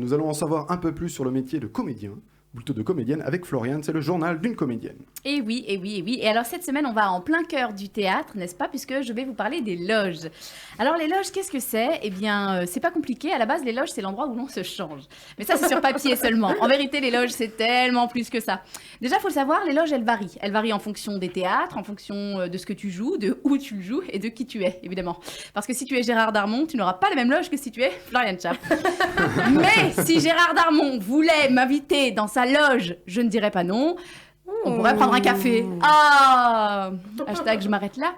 Nous allons en savoir un peu plus sur le métier de comédien, ou plutôt de comédienne, avec Floriane, c'est le journal d'une comédienne. Et oui. Et alors cette semaine, on va en plein cœur du théâtre, n'est-ce pas, puisque je vais vous parler des loges. Alors les loges, qu'est-ce que c'est ? Eh bien, c'est pas compliqué. À la base, les loges, c'est l'endroit où l'on se change. Mais ça, c'est sur papier seulement. En vérité, les loges, c'est tellement plus que ça. Déjà, il faut le savoir, les loges, elles varient. Elles varient en fonction des théâtres, en fonction de ce que tu joues, de où tu le joues et de qui tu es, évidemment. Parce que si tu es Gérard Darmon, tu n'auras pas la même loge que si tu es Floriane Schaap. Mais si Gérard Darmon voulait m'inviter dans sa loge, je ne dirais pas non. On pourrait prendre un café. Ah, hashtag je m'arrête là.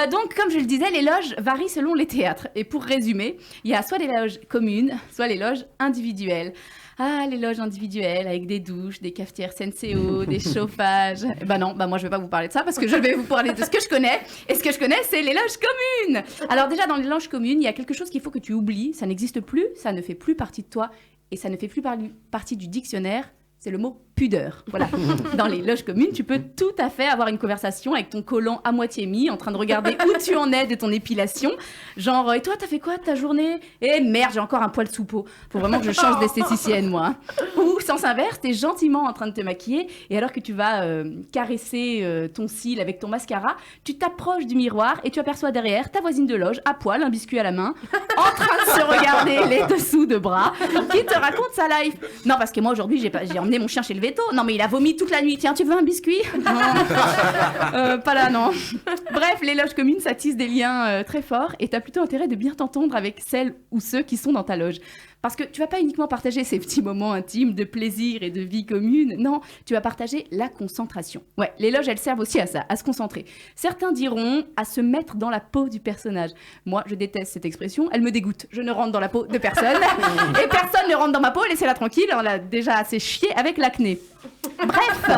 Donc, comme je le disais, les loges varient selon les théâtres. Et pour résumer, il y a soit les loges communes, soit les loges individuelles. Ah, les loges individuelles avec des douches, des cafetières Senseo, des chauffages. Non, moi je vais pas vous parler de ça parce que je vais vous parler de ce que je connais. Et ce que je connais, c'est les loges communes. Alors déjà, dans les loges communes, il y a quelque chose qu'il faut que tu oublies. Ça n'existe plus, ça ne fait plus partie de toi et ça ne fait plus partie du dictionnaire. C'est le mot pudeur. Voilà. Dans les loges communes, tu peux tout à fait avoir une conversation avec ton collant à moitié mis, en train de regarder où tu en es de ton épilation. Genre, et toi, t'as fait quoi de ta journée ? Eh merde, j'ai encore un poil sous peau. Faut vraiment que je change d'esthéticienne, moi. Ou, sens inverse, t'es gentiment en train de te maquiller, et alors que tu vas caresser ton cil avec ton mascara, tu t'approches du miroir et tu aperçois derrière ta voisine de loge, à poil, un biscuit à la main, en train de se regarder les dessous de bras, qui te raconte sa life. Non, parce que moi, aujourd'hui, j'ai emmené mon chien chez le veto. Non, mais il a vomi toute la nuit. Tiens, tu veux un biscuit ? Non. Pas là, non. Bref, les loges communes, ça tisse des liens très forts et t'as plutôt intérêt de bien t'entendre avec celles ou ceux qui sont dans ta loge. Parce que tu vas pas uniquement partager ces petits moments intimes de plaisir et de vie commune. Non, tu vas partager la concentration. Ouais, les loges, elles servent aussi à ça, à se concentrer. Certains diront à se mettre dans la peau du personnage. Moi, je déteste cette expression. Elle me dégoûte. Je ne rentre dans la peau de personne. Et personne ne rentre dans ma peau. Laissez-la tranquille. On l'a déjà assez chié avec l'acné. Bref,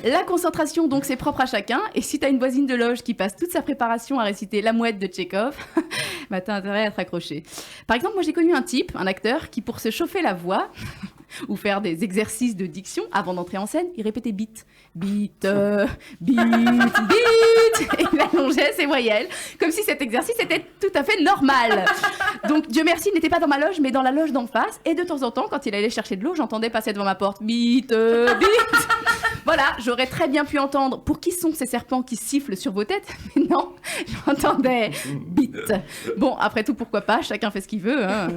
la concentration, donc, c'est propre à chacun. Et si t'as une voisine de loge qui passe toute sa préparation à réciter La Mouette de Tchekhov, bah t'as intérêt à être accroché. Par exemple, moi, j'ai connu un type, un acteur, qui, pour se chauffer la voix ou faire des exercices de diction avant d'entrer en scène, il répétait beat, beat, beat, beat, et il allongeait ses voyelles, comme si cet exercice était tout à fait normal. Donc, Dieu merci, il n'était pas dans ma loge, mais dans la loge d'en face, et de temps en temps, quand il allait chercher de l'eau, j'entendais passer devant ma porte, beat, beat. Voilà, j'aurais très bien pu entendre pour qui sont ces serpents qui sifflent sur vos têtes, mais non, j'entendais beat. Bon, après tout, pourquoi pas, chacun fait ce qu'il veut, hein.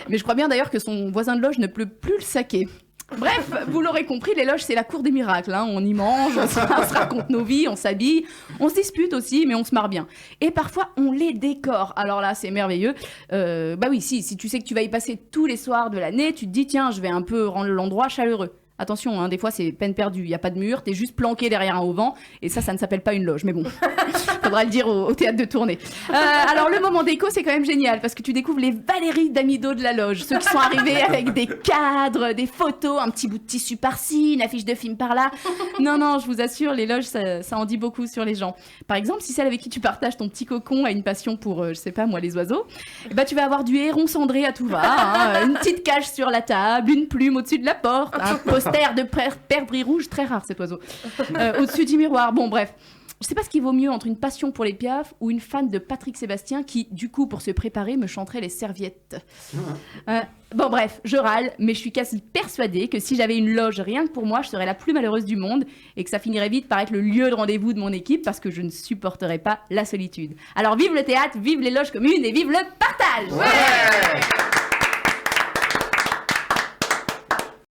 Mais je crois bien d'ailleurs que son voisin de loge ne peut plus le saquer. Bref, vous l'aurez compris, les loges, c'est la cour des miracles, hein. On y mange, on se raconte nos vies, on s'habille, on se dispute aussi, mais on se marre bien. Et parfois, on les décore. Alors là, c'est merveilleux. Bah oui, si tu sais que tu vas y passer tous les soirs de l'année, tu te dis, tiens, je vais un peu rendre l'endroit chaleureux. Attention, hein, des fois, c'est peine perdue. Il n'y a pas de mur, t'es juste planqué derrière un auvent. Et ça ne s'appelle pas une loge. Mais bon, faudra le dire au théâtre de tournée. Alors, le moment déco, c'est quand même génial parce que tu découvres les Valérie Damido de la loge. Ceux qui sont arrivés avec des cadres, des photos, un petit bout de tissu par-ci, une affiche de film par-là. Non, je vous assure, les loges, ça en dit beaucoup sur les gens. Par exemple, si celle avec qui tu partages ton petit cocon a une passion pour, je sais pas moi, les oiseaux, bah, tu vas avoir du héron cendré à tout va, hein, une petite cage sur la table, une plume au-dessus de la porte, un poster de perdrix rouge, très rare cet oiseau, au-dessus du miroir. Bon, bref. Je sais pas ce qui vaut mieux entre une passion pour les Piaf ou une fan de Patrick Sébastien qui, du coup, pour se préparer, me chanterait les serviettes. Bon, bref, je râle, mais je suis quasi persuadée que si j'avais une loge rien que pour moi, je serais la plus malheureuse du monde et que ça finirait vite par être le lieu de rendez-vous de mon équipe parce que je ne supporterais pas la solitude. Alors, vive le théâtre, vive les loges communes et vive le partage! Ouais.